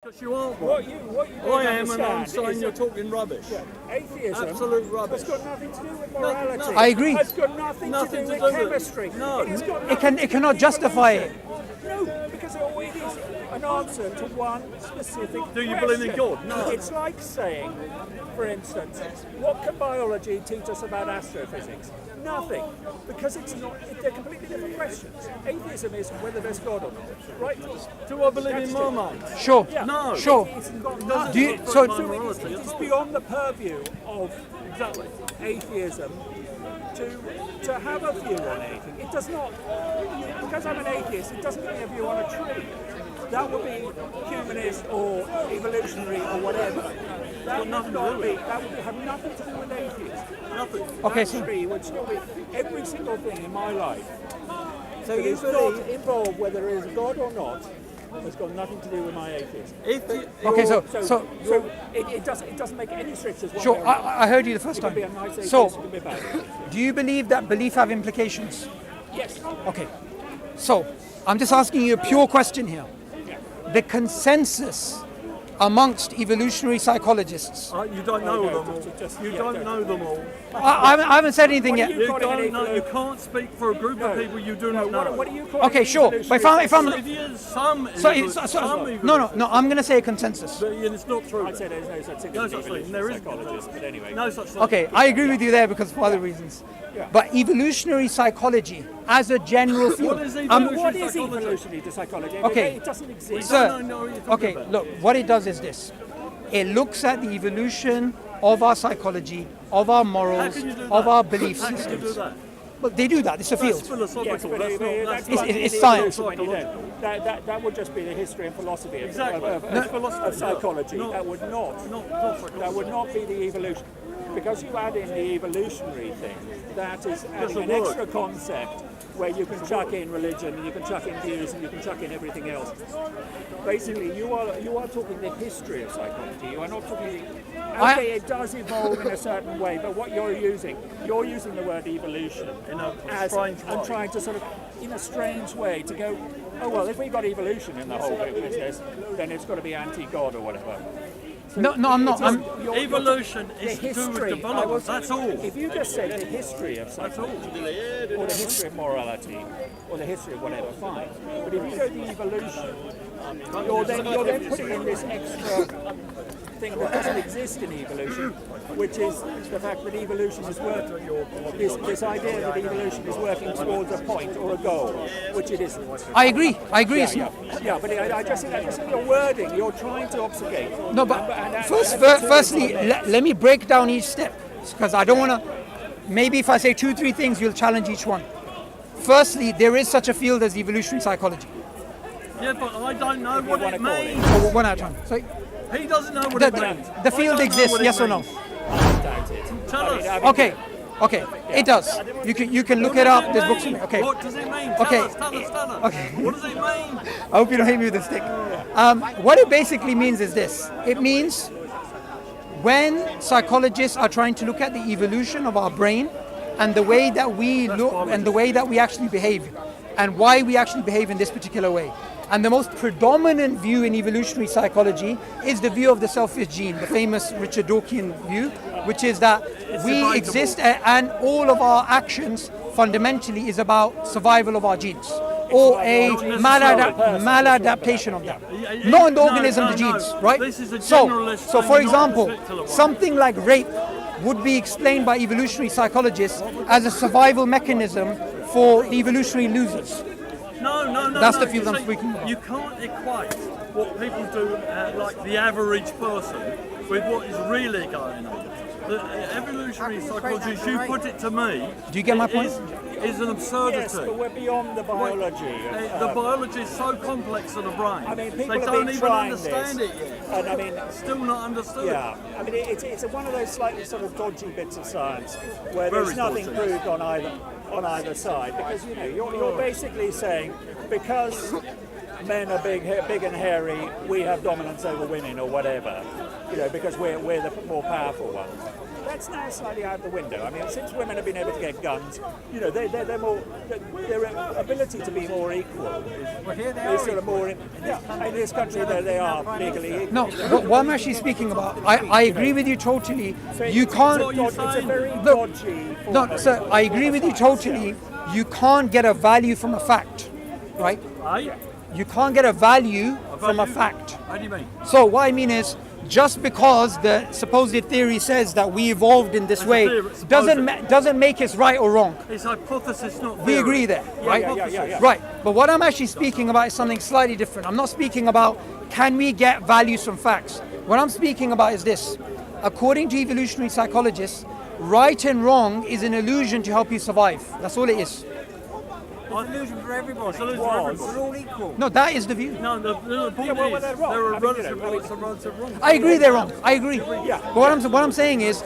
Because you aren't What one. you I am, and I'm understand saying is you're that talking rubbish. atheism Absolute rubbish. has got nothing to do with morality. no. I agree. It's got nothing to do with chemistry. No. It has got It nothing to do cannot with justify evolution. No, because it is an answer to one specific Do you question. believe in God? No. It's like saying, for instance, what can biology teach us about astrophysics? Nothing, because it's not. They're completely different questions. Atheism is whether there's God or not, right? Do I believe in mermaids? Sure. Yeah. No. Sure. It's got Doesn't Do you- affect so- my So morality it's at all. beyond the purview of Exactly. atheism to have a view on anything. It does not, because I'm an atheist, it doesn't mean a view on a tree. That would be humanist or evolutionary or whatever. That would have nothing to do with atheism. Nothing. Okay, That so tree would still be every single thing in my life. So That you is not believe involved, whether there is a God or not, has got nothing to do with my atheism. okay, so It doesn't make any strictures. one sure. way or another. I heard you the first It could be a time. nice atheist, So, it could be a bad atheist. do you believe that belief have implications? Yes. Okay. So, I'm just asking you a pure question here. The consensus amongst evolutionary psychologists. You don't know no, them all. just- You yeah, don't don't. know them all. I haven't said anything What yet. do You Got any don't know. clue? You can't speak for a group of people you do not know. What do you call Okay, it? sure. But if I'm If you some so, evil- so, some no, I'm going to say a consensus. But it's not true. I'd say there's no such thing No as such thing. evolutionary There is psychologist, but anyway. no such thing. Okay, I agree with you there because of other reasons. But evolutionary psychology, as a general field, What is What is psychology? evolutionary to psychology? Okay. It doesn't exist. Sir, don't know what you're talking okay, about. look, what it does is this. It looks at the evolution of our psychology, of our How morals, can you do of that? our belief How can you do systems. that? But they do that, it's a That's field. philosophical. Yes, but that's that's not. like it's the science. evolution when you don't. That would just be the history and philosophy of, Exactly. of, That's of, philosophy, of psychology. yeah. That would not. Not psychology. That would not be the evolution. Because you add in the evolutionary thing, that is adding a an word. extra concept where you can chuck in religion and you can chuck in views and you can chuck in everything else. Basically, you are talking the history of psychology. You are not talking. Okay, it does evolve in a certain way, but what you're using the word evolution In a as strange and way. trying to sort of, in a strange way, to go, oh well, if we've got evolution in the whole business, then it's got to be anti-God or whatever. No, I'm not. I'm, Evolution The is to do with history. development. That's all. If you just say the history of psychology, or the history of morality, or the history of whatever, fine. But if you go the evolution, you're then putting in this extra thing that doesn't exist in evolution, which is the fact that evolution is working. This idea that evolution is working towards a point or a goal, which it isn't. I agree. It's Yeah, not. yeah, but I just think your wording, you're trying to obfuscate. No, but And firstly, let me break down each step because I don't want to. Maybe if I say 2-3 things, you'll challenge each one. Firstly, there is such a field as evolutionary psychology. Yeah, but I don't know what wanna it call it. means. So one at a time. So He doesn't know what the, it means. the I field don't know exists, what it yes or no? means. I doubt it. Tell us. Okay, it does. You can look it up. There's books in it. Okay. What does it mean? Okay. Tell us. Okay. What does it mean? I hope you don't hit me with a stick. What it basically means is this. It means when psychologists are trying to look at the evolution of our brain and the way that we look and the way that we actually behave and why we actually behave in this particular way. And the most predominant view in evolutionary psychology is the view of the selfish gene, the famous Richard Dawkins view, which is that we debatable. exist and all of our actions fundamentally is about survival of our genes or a maladaptation of them. Not in the organism, the genes, right? This is a So generalist for thing, not a example, particular one. something like rape would be explained by evolutionary psychologists as a survival mechanism for the evolutionary losers. No. That's the You field I'm see, speaking about. You can't equate what people do, like the average person, with what is really going on. The evolutionary psychology, as you put it to me, Do you get my point? is an absurdity. Yes, but we're beyond the biology. The biology is so complex of the brain. I mean, people they have don't been even trying understand this, it yet. and I mean, Still not understood. yeah, I mean, it's one of those slightly sort of dodgy bits of science where Very there's nothing dodgy. proved on either side, because you're basically saying because men are big and hairy, we have dominance over women or whatever, because we're the more powerful ones. that's now slightly out the window. I mean, since women have been able to get guns, you know, they're more, their ability to be more equal is sort of more. In this country, they are legally equal. No, what I'm actually speaking about, I agree with you totally. You can't. It's a very dodgy. No, sir, I agree with you totally. You can't get a value from a fact, right? You can't get a value from a fact. How do you mean? So what I mean is, just because the supposed theory says that we evolved in this way doesn't make us right or wrong. It's hypothesis, not theory. We agree there, right? Yeah. Right. But what I'm actually speaking about is something slightly different. I'm not speaking about can we get values from facts. What I'm speaking about is this. According to evolutionary psychologists, right and wrong is an illusion to help you survive. That's all it is. It's an illusion for everybody. It's an illusion for everybody. We're all equal. No, that is the view. No, the point is, they're wrong. there are I mean, relative rights and relative wrongs. I agree they're wrong. I agree. But what I'm saying is,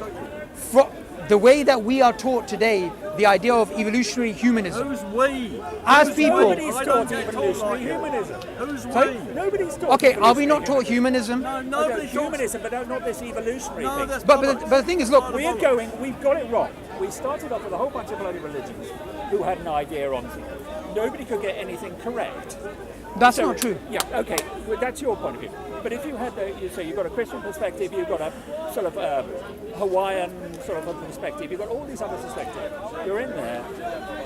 the way that we are taught today, the idea of evolutionary humanism, Who's we? as Who's people. we? Nobody's I taught don't get taught evolutionary like it. humanism. Who's Sorry? we? Nobody's taught. Okay, are we not evolutionary taught humanism? No, humanism. nobody taught. Humanism, but not this evolutionary No, thing. that's But the thing is, look, We've got it wrong. We started off with a whole bunch of bloody religions who had an idea on things. Nobody could get anything correct. that's not true. Yeah, okay, well, that's your point of view. But if you had you've got a Christian perspective, you've got a sort of Hawaiian sort of a perspective, you've got all these other perspectives. You're in there.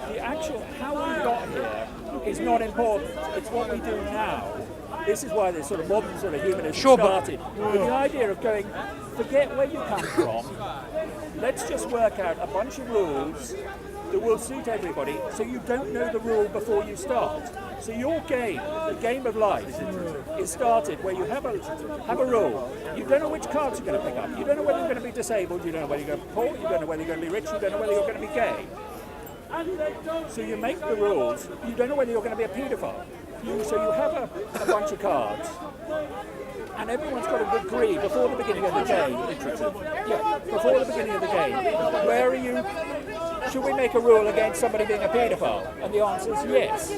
The actual how we got here is not important. It's what we do now. This is why this sort of modern sort of humanism started. With the idea of going, forget where you come from. Let's just work out a bunch of rules that will suit everybody, so you don't know the rule before you start. So your game, the game of life, is started where you have a rule. You don't know which cards you're going to pick up. You don't know whether you're going to be disabled. You don't know whether you're going to be poor. You don't know whether you're going to be rich. You don't know whether you're going to be gay. So you make the rules. You don't know whether you're going to be a paedophile. So you have a bunch of cards. And everyone's got to agree before the beginning of the game. Yeah, before the beginning of the game. Where are you? Should we make a rule against somebody being a paedophile? And the answer is yes.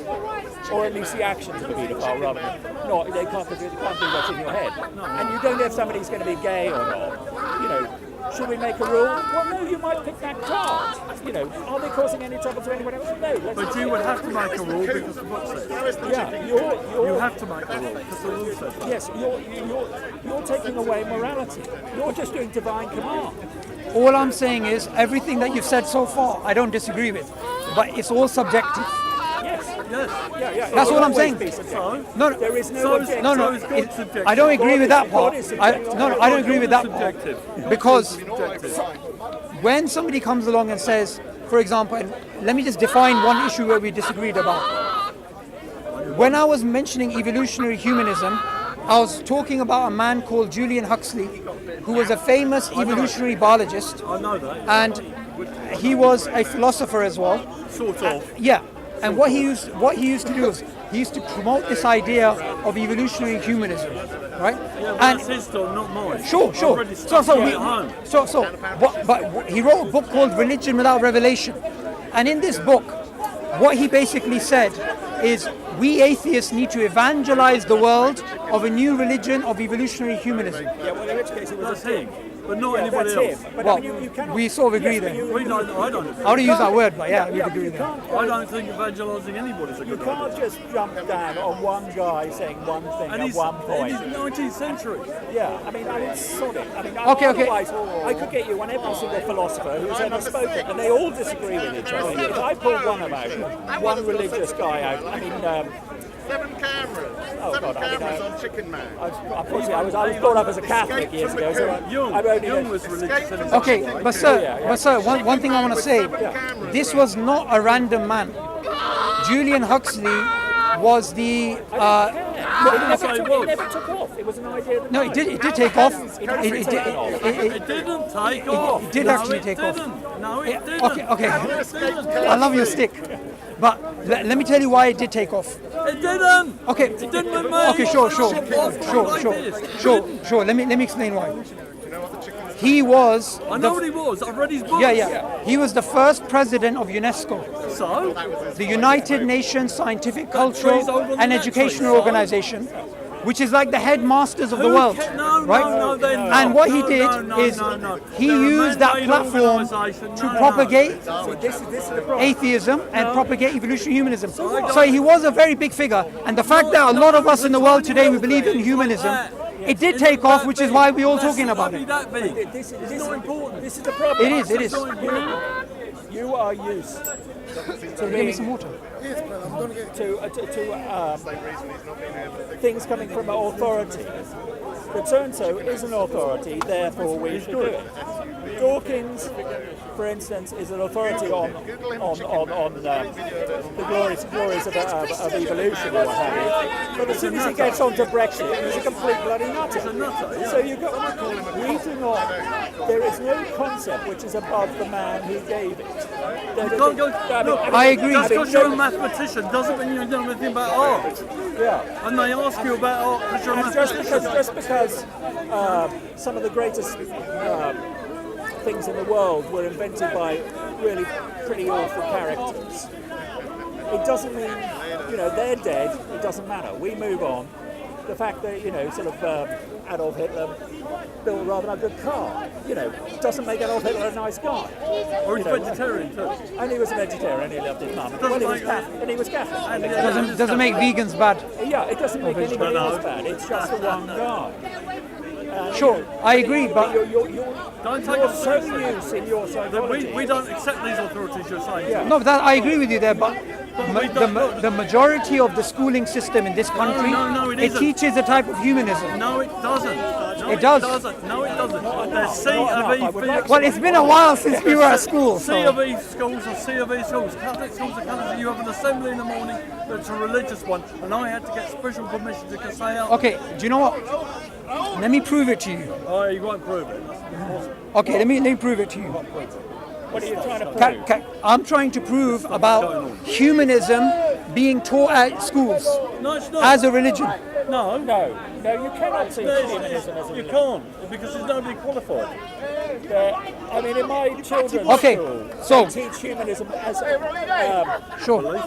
Or at least the actions of a paedophile rather than not. They can't do what's in your head. And you don't know if somebody's going to be gay or not. You know, should we make a rule? Well, no, you might pick that card. You know, are they causing any trouble to anyone else? No. But you would have to make a rule because the book says. Yeah, You have to make a rule because the rule says. Yes, you're taking away morality. You're just doing divine command. All I'm saying is everything that you've said so far, I don't disagree with, but it's all subjective. Yes. Yes. That's all I'm saying. So, No, There is no objective. no, So it's God's subjective. I don't agree with that part. God is I don't agree with that part subjective. because when somebody comes along and says, for example, and let me just define one issue where we disagreed about. When I was mentioning evolutionary humanism, I was talking about a man called Julian Huxley, who was a famous evolutionary biologist, I know that. and he was a philosopher as well. Sort of. Yeah, and what he used to do was he used to promote this idea of evolutionary humanism, right? Yeah, but that's his story, not mine. Sure. I've already studied it at home. But he wrote a book called Religion Without Revelation, and in this book, what he basically said is we atheists need to evangelize the world of a new religion of evolutionary humanism. Yeah, well, in which case it was That's him, but not anybody that's else. him. But Well, I mean, you cannot, we sort of agree yes, but then. you- We don't, I don't. I don't use that word, but yeah, we Yeah, agree you there. can't I don't think evangelising anybody's a You good can't idea. just jump down on one guy saying one thing And at he's one in point. his 19th century. Yeah, I mean, sod it. I mean, Okay. otherwise, I could get you on every single philosopher who's ever spoken, and they all disagree with each other. If I pull one one religious guy out, I mean, 7 cameras. Oh, 7 God, I mean, cameras on Chicken Man. I was brought up as a Catholic years ago, so I've only Jung was religious in his Okay, but sir, one thing I want to say, this was not a random man. Julian Huxley was the It never took off. It was an idea that no, it did take off. It didn't take off. It didn't take off. It did No, actually it take off. didn't. No, it didn't. Okay. No, it didn't. I love your stick, but let me tell you why it did take off. It didn't. Okay. It didn't with me. Okay, sure. It took off like this. Let me explain why. He was. I know what he was. I've read his book. Yeah. He was the first president of Unesco, So, the United Nations Scientific, Cultural, and Educational Organization. which is like the headmasters of the world, right? No, they're not. And what he No, did no, is no. he They're a used that man-made platform organisation. to No, no. propagate This is the problem. atheism and propagate evolutionary humanism. So he was a very big figure, and the fact that a lot of us in the world today we believe in humanism, it did take off, which is why we're all talking about it. That big. This It's not important. This is the problem. It is. It is. You are used to Give me some water. things coming from authority. But so-and-so is an authority, therefore we should do it. Dawkins, for instance, is an authority on the glories of evolution or what have you. But as soon as he gets onto Brexit, he's a complete bloody nutter. So you there is no concept which is above the man who gave it. I agree. Just because you're a mathematician doesn't mean you know anything about art. Yeah. And they ask you about art because you're a And mathematician. just because some of the greatest things in the world were invented by really pretty awful characters, it doesn't mean, they're dead, it doesn't matter. We move on. The fact that, Adolf Hitler built rather a good car, doesn't make Adolf Hitler a nice guy. Or he's vegetarian too. And he was a vegetarian, he loved his mum. Well, he was Catholic. Doesn't make vegans bad. Yeah, it doesn't make anybody else bad. It's just the one guy. Sure, I agree, but Don't take You're us so seriously. used in your psychology. We don't accept these authorities you're saying. Yeah. no, I agree with you there. But we don't- the majority of the schooling system in this country, No, it it isn't. teaches a type of humanism. No, it doesn't. No, It does. No, it doesn't. There's C of E. Well, it's been a while since we were at school. C So. of E schools or C of E schools. Catholic schools are Catholic. You have an assembly in the morning that's a religious one, and I had to get special permission to say out. Okay, do you know what? Let me prove it to you. Oh, you won't prove it. Okay, let me prove it to you. What are you trying to prove? I'm trying to prove about humanism being taught at schools No, it's not. as a religion. No, No, you cannot see humanism as a you religion. can't because there's nobody qualified. I mean, in my children's Okay, school, so- they teach humanism as Sure.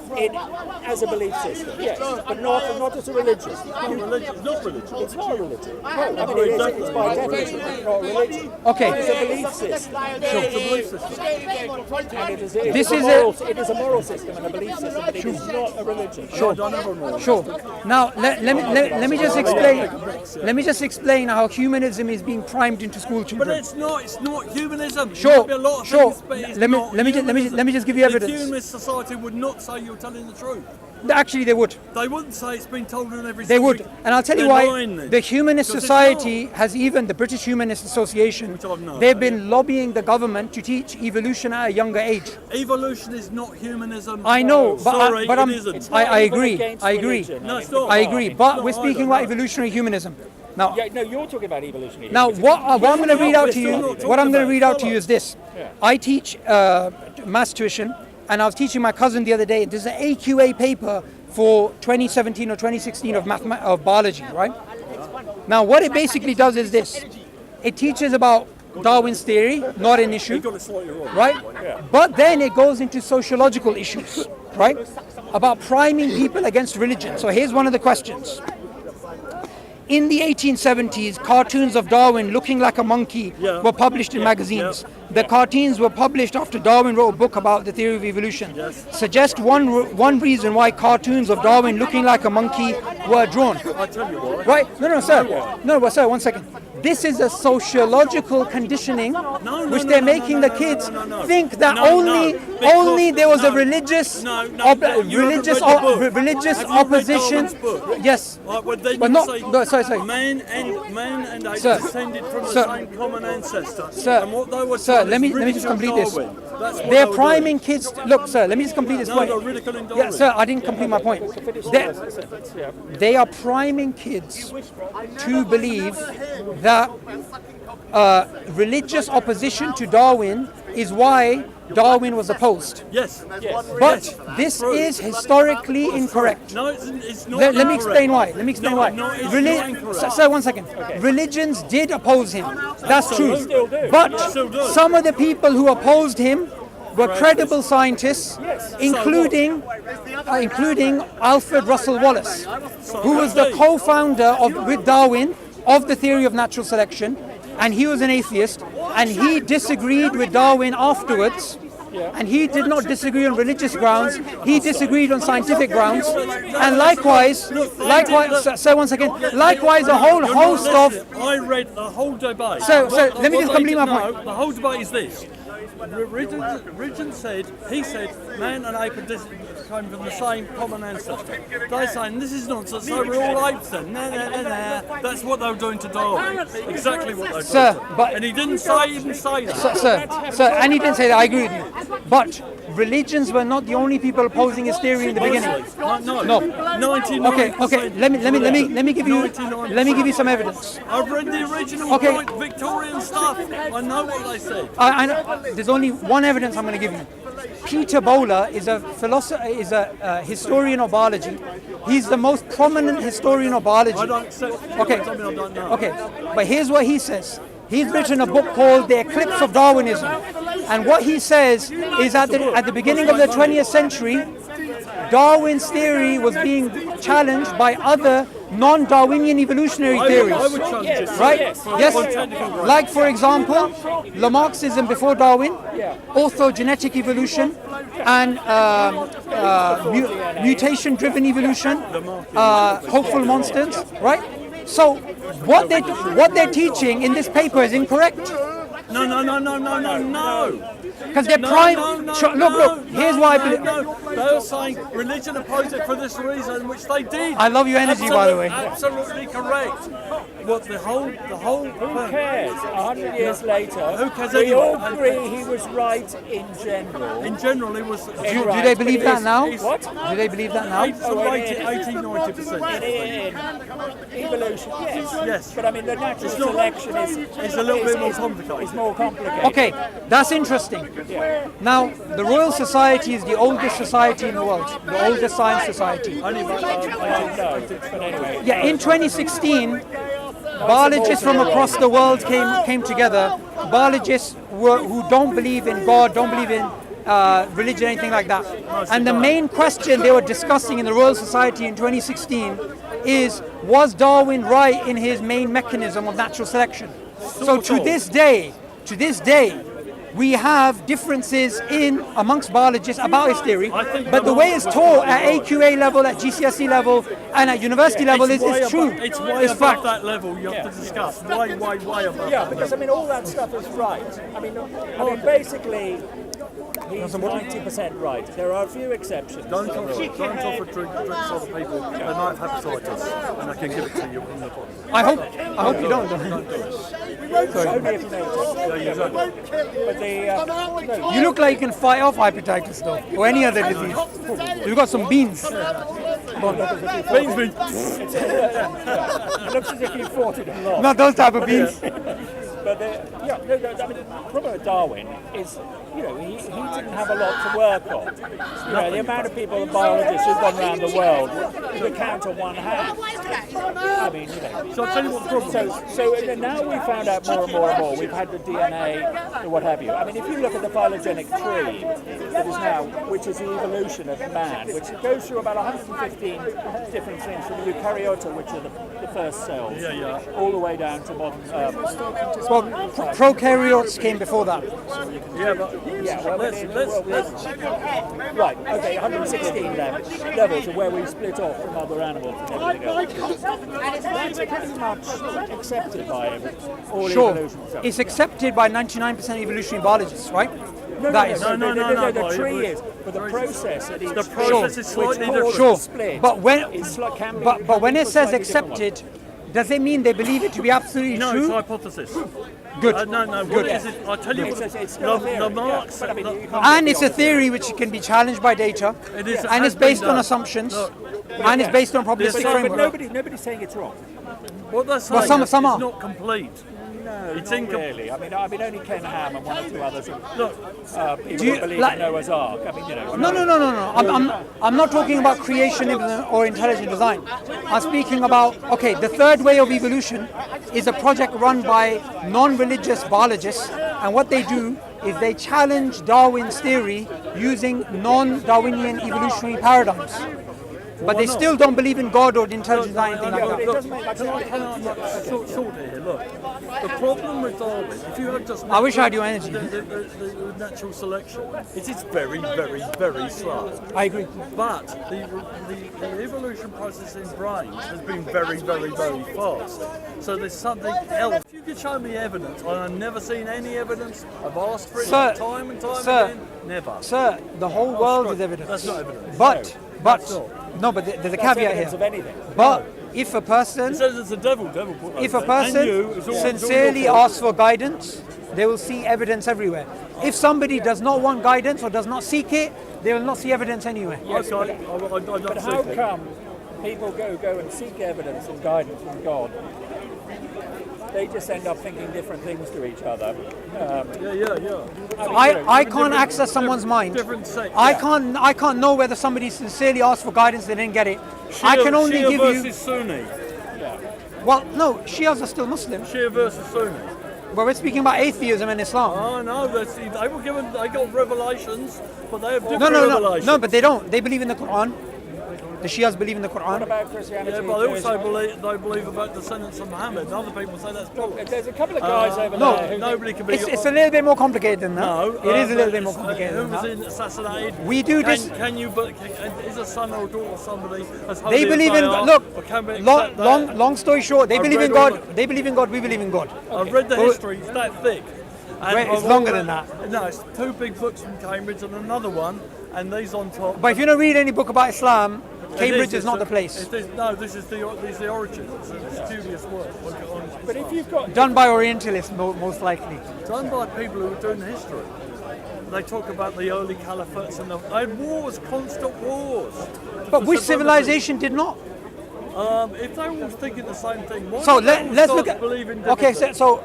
as a belief system, yes, but not as a religion. It's not religion. It's not a religion. No, I mean, it's by definition not a religion. Okay. It's a belief system. It's a belief system. And it is a moral system and a belief system, but it is not a religion. Sure. Sure. Now let me just explain. Let me just explain how humanism is being primed into school But children. it's not humanism. It Sure, might be a lot of sure. things, but it's Let me- not let me humanism. just give you evidence. The humanist society would not say you're telling the truth. Actually, they would. They wouldn't say it's been told in every. They would. And I'll tell you They're why. lying then. The Humanist Because it's Society has even, the British Humanist Association, Which I've known. they've been lobbying the government to teach evolution at a younger age. Evolution is not humanism. I know, but Sorry, but it I'm, isn't. I Even agree. against I agree. religion. No, it's not. I agree. It's But not we're speaking either, about no. evolutionary humanism. Now, Yeah, no, you're talking about evolutionary. now what I'm going to read out to we're you, still not what I'm talking going to about read out to you is this. Yeah. I teach maths tuition, and I was teaching my cousin the other day. There's an AQA paper for 2017 or 2016 of biology, right? Now, what it basically does is this. It teaches about Darwin's theory, not an issue, You got it slightly wrong. right? But then it goes into sociological issues, right? About priming people against religion. So here's one of the questions. In the 1870s, cartoons of Darwin looking like a monkey Yeah. were published in magazines. The cartoons were published after Darwin wrote a book about the theory of evolution. Yes. Suggest one reason why cartoons of Darwin looking like a monkey were drawn. I tell you why. Right? No, sir. No, but sir, one second. This is a sociological conditioning which they're making the kids think that only there was a religious religious opposition. Yes. But not sorry. Man and apes Sir. descended from the Sir. same common ancestor. Sir. And what they were Sir, told let is me just ridicule complete this. Darwin. That's what They're they were priming kids. Look, sir, let me just complete this No, point. they're ridiculing Yeah, Darwin. sir, I didn't complete my point. They are priming kids to believe that religious opposition to Darwin is why Darwin was opposed. Yes. But Yes. this True. is historically incorrect. No, it's not. Let me incorrect. explain why. Let me explain No, why. no, it's not incorrect. Sir, one second. Religions did oppose him. That's true. Still do. But Still do. some of the people who opposed him were credible scientists, including Alfred Russell Wallace, who was the co-founder with Darwin of the theory of natural selection, and he was an atheist, and he disagreed with Darwin afterwards. And he did not disagree on religious grounds. He disagreed on scientific grounds. And likewise, so once again, likewise, a whole host of. I read the whole debate. So let me just complete my point. No, the whole debate is this. Religion said, man and ape came from the same common ancestor. They're saying this is nonsense, so we're all apes then. That's what they were doing to Darwin. Exactly what they were doing. But and he didn't say that. Sir, and he didn't say that, I agree with you. But religions were not the only people opposing his theory in the beginning. No. 99%. Okay. Let me give you some evidence. I've read the original Victorian stuff. I know what they said. I know. There's only one evidence I'm going to give you. Peter Bowler is a philosopher, is a historian of biology. He's the most prominent historian of biology. I don't accept. Okay. I don't know. Okay. But here's what he says. He's written a book called The Eclipse of Darwinism. And what he says is at the beginning of the 20th century, Darwin's theory was being challenged by other non-Darwinian evolutionary theories. I would challenge it. Right? Yes. Like, for example, Lamarckism before Darwin, orthogenetic evolution, and mutation-driven evolution, hopeful monsters, right? So what they're teaching in this paper is incorrect. No. Because they're look. Here's why I believe. They were saying religion opposed it for this reason, which they did. I love your energy, by the way. Absolutely correct. What the whole. Who cares? 100 years later, Who cares we all anyway? agree he was right in general. In general, it was. Do they believe that now? What? Do they believe that now? 80-90%. In evolution, Yes. But I mean, the natural selection is a little bit more complicated. It's more complicated. Okay, that's interesting. Now, the Royal Society is the oldest society in the world, the oldest science society. Yeah, in 2016, biologists from across the world came together. Biologists who don't believe in God, don't believe in religion, anything like that. And the main question they were discussing in the Royal Society in 2016 is, was Darwin right in his main mechanism of natural selection? So to this day, we have differences amongst biologists about his theory, but the way it's taught at AQA level, at GCSE level, and at university level is true. It's way above fact. that level you have to discuss. Way above. Yeah, because I mean, all that stuff is right. I mean, basically, he's 90% right. There are a few exceptions. Don't offer drinks to other people. They might have hepatitis, and I can give it to you in the bottle. I hope you don't. Only if you know it. You look like you can fight off hepatitis though, or any other disease. You've got some beans. Beans. It looks as if you fought it a lot. Not those type of beans. But I mean, the problem with Darwin is, he didn't have a lot to work on. The amount of people, biologists who've gone around the world, you can count on one hand. I mean, So I'll tell you what the problem is. So now we found out more and more. We've had the DNA, what have you. I mean, if you look at the phylogenetic tree that is now, which is the evolution of man, which goes through about 115 different things from the eukaryota, which are the first cells, all the way down to modern. Well, prokaryotes came before that. Right, okay, 116 levels of where we split off from other animals and everything else. That's pretty much accepted by all evolution. It's accepted by 99% evolutionary biologists, right? No, the tree is, but the process at each The process is slightly different. Sure, split. but when it says slightly accepted, does it mean they believe it to be absolutely No, true? it's hypothesis. Good. No. What is it? I'll tell you what. It's still a theory, Lamarck but I mean, you can't And it's a theory which can be challenged by data, It is- and it's has been based on done. assumptions, Look, and it's based on probabilistic Yes, But framework. nobody's saying it's wrong. What they're saying some is are. it's not complete. It's not really. I mean, only Ken Ham and one or two others. Look, People who believe in Noah's Ark. I mean, you know. No. I'm not talking about creationism or intelligent design. I'm speaking about, okay, the third way of evolution is a project run by non-religious biologists, and what they do is they challenge Darwin's theory using non-Darwinian evolutionary paradigms. But they still don't believe in God or intelligent design, anything like that. Look, can I short here? Look, the problem with Darwin, if you had just I wish I had your energy. the natural selection, it is very, very, very slow. I agree. But the evolution process in brains has been very, very, very fast. So there's something else. If you could show me evidence, and I've never seen any evidence, I've asked for it time and time again, never. Sir, the whole world is evidence. That's not evidence. But there's a caveat Evidence here. of anything. But if a person It says it's the devil put that If a there. person And you, it's all sincerely your fault. asks for guidance, they will see evidence everywhere. If somebody does not want guidance or does not seek it, they will not see evidence anywhere. Yes, Okay, but how come people go and seek evidence and guidance from God? They just end up thinking different things to each other. I can't access someone's mind. Different sect. I can't know whether somebody sincerely asked for guidance, they didn't get it. I can only Shia give versus you. Sunni. Well, no, Shias are still Muslim. Shia versus Sunni. But we're speaking about atheism and Islam. Oh no, they were given. They got revelations, but they have different No, revelations. no, but they don't. They believe in the Quran. The Shias believe in the What Quran. about Christianity? Yeah, but they also believe about the descendants of Muhammad. And other people say that's bollocks. There's a couple of guys over no, there. Nobody can be. It's a little bit more complicated than that. No, it is a little bit more who complicated than was that. assassinated? We do this. Can you? But is a son or a daughter of somebody as holy They as believe in are, look. or can we accept that? Long story short, they I've believe in read all God. They believe in God. We believe in God. I've read the history. It's that thick. And Wait, it's I've longer all- than that. No, it's two big books from Cambridge and another one, and these on top. But if you don't read any book about Islam, Cambridge is It's not the place. No, this is the origin. It's a studious work. But if you've got Done by Orientalists, most likely. Done by people who are doing history. They talk about the early caliphates and they had wars, constant wars. But which civilization did not? If they were all thinking the same thing, why So would they all let's start look at. believing Okay, differently? so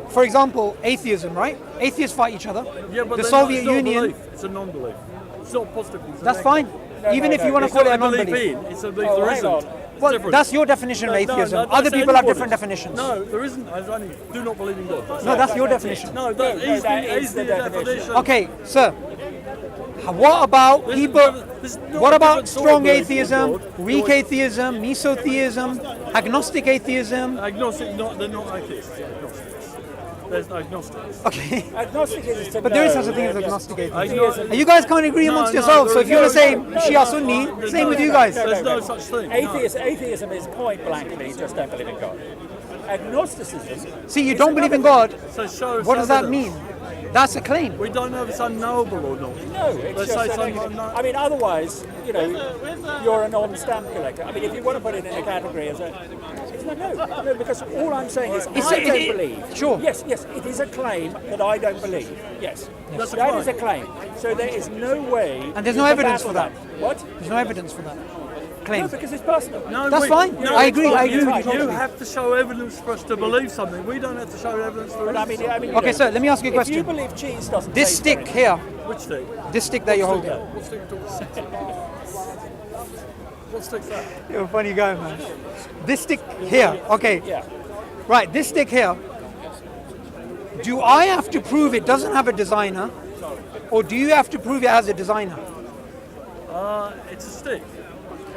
for example, atheism, right? Atheists fight each other. Yeah, but The they're Soviet not, it's not a Union. belief, it's a non-belief. It's not positive. It's a That's negative. fine. Even if you want to It's call it not a a belief non-belief. in, it's a belief Oh, there hang isn't. on. It's Well, different. that's your definition of atheism. that's Other people have anybody's. different definitions. No, there isn't. I only do not believe in God. No, that's your definition. No, that is that the, is is the the definition. definition. Okay, sir. What about This is people? not- this is not What a about different sort of strong belief in atheism, God. weak atheism, mesotheism, agnostic atheism? Agnostic, they're not atheists. They're agnostics. There's no agnostics. Okay, agnostic is to but there is know, such a thing as they're agnostic just- atheism. And you guys can't agree amongst yourselves. So if you want to say Shia Sunni, same with you guys. There's no such thing. no. Atheism is point blankly just don't believe in God. Agnosticism. See, you don't believe in God. So show us What does that evidence. mean? That's a claim. We don't know if it's unknowable or not. No, it's Let's just say a something negative. unknown. I mean, otherwise, you know, you're a non-stamp collector. I mean, if you want to put it in a category as a, it's not, no, because all I'm saying is It's I a- don't it- believe. sure. Yes, it is a claim that I don't believe. Yes, That's a that claim. is a claim. So there is no way. And there's you no can evidence battle for that. What? There's no evidence for that No, claim. because it's personal. No, That's fine. no, I it's agree, fine. I agree You, with you you totally. have to show evidence for us to believe something. We don't have to show evidence for But us. I mean, you Okay, know, sir, let me ask you a if you question. believe cheese doesn't This taste stick very here, Which stick? this stick that you're holding. What stick are you talking about? What stick's that? You're a funny guy, man. This stick here, okay. Yeah. Right, this stick here. Do I have to prove it doesn't have a designer, or do you have to prove it has a designer? It's a stick.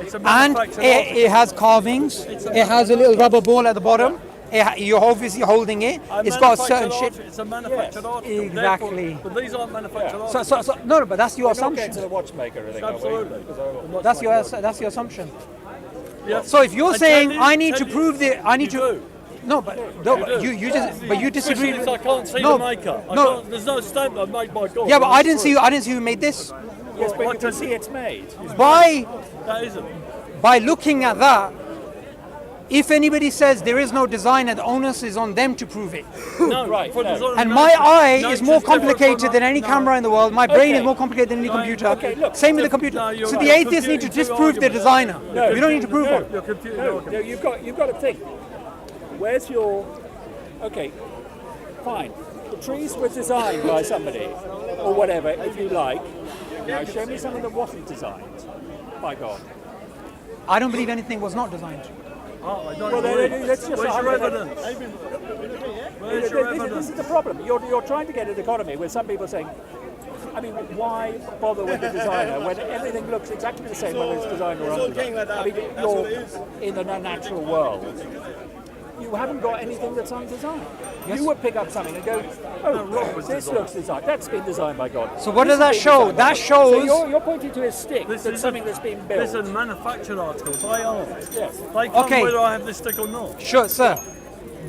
It's a And manufactured it has carvings. It has a little rubber ball at the bottom. You're obviously holding it. It's got a certain shit. It's a manufactured article. Exactly. Therefore, but these aren't manufactured articles. No, but that's your We're not getting assumption. to the watchmaker, I think. are we? Absolutely. That's your assumption. Yeah. So if you're And saying tell you- I need to tell you- prove that I need you to. do. No, but you disagree. Especially if I can't see No, the maker. no. There's no stamp that made by God. Yeah, but I didn't see who made this. Yes, but you can see it's made. That isn't. By looking at that, if anybody says there is no designer, the onus is on them to prove it. No, Right, for no. design And of my nature. eye Nature is more different from complicated than any no. camera in the world. My brain Okay. is more complicated than any computer. Okay, look. Same with the computer. No, you're So right. the atheists need to Computing disprove the argument. designer. No. You don't need to prove one. Your computer. No, you've got to think. Where's your? Okay, fine. The trees were designed by somebody, or whatever, if you like. Now show me something that wasn't designed by God. I don't believe anything was not designed. Oh, I don't Well, agree. that's just Where's your 100%. evidence? Where's your This evidence? is the problem. You're trying to get an economy with some people saying, I mean, why bother with the designer when everything looks exactly the same whether it's designed or undesigned? I mean, you're in an unnatural world. You haven't got anything that's undesigned. Yes. You would pick up something and go, oh, this looks designed. That's been designed by God. So what This does that has been show? designed by That God. shows- So you're pointing to a stick This that's is something that's been built. This is manufactured articles. They aren't. Yes. They come Okay. whether I have this stick or not. Sure, sir.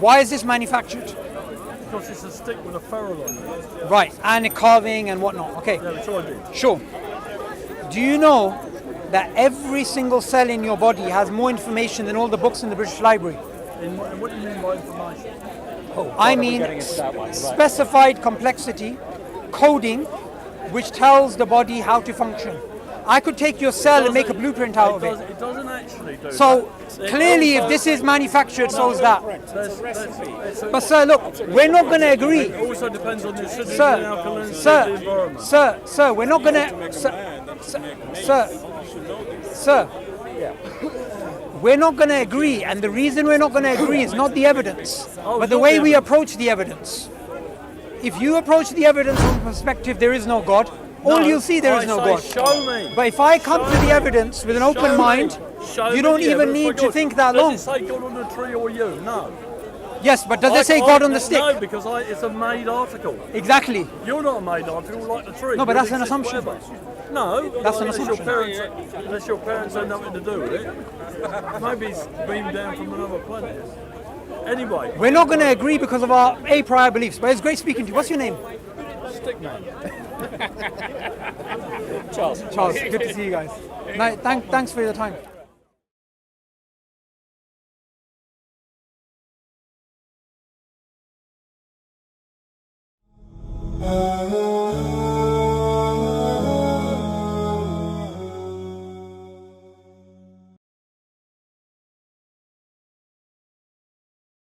Why is this manufactured? Because it's a stick with a ferrule on it. Right, and a carving and whatnot. Okay, Yeah, which I did. sure. Do you know that every single cell in your body has more information than all the books in the British Library? What do you mean by information? I we're mean getting into that one, right. specified complexity, coding, which tells the body how to function. I could take your cell and make a blueprint out of it. It doesn't actually do So that. clearly, if Also- this is manufactured, so is that. it's a- But sir, look, we're not going to agree. It also depends on the acidity and Sir, alkalinity of the sir, environment. sir, we're not going to, sir, we're not going to agree, and the reason we're not going to agree is not the evidence, but the way we approach the evidence. If you approach the evidence from the perspective there is no God, all you'll see there is no God. Show me. But if I come to the evidence with an open mind, you don't even need to think that long. Does it say God on the tree or you? No. Yes, but does it say God on the stick? No, because it's a made article. Exactly. You're not a made article like the tree. No, but You that's an exist assumption. forever. No, That's an unless assumption. Unless your parents had nothing to do with it. Maybe it's beamed down from another planet. Anyway, We're not going to agree because of our a prior beliefs, but it's great speaking to you. What's your name? Stickman. Charles. Charles, good to see you guys. Thanks for your time.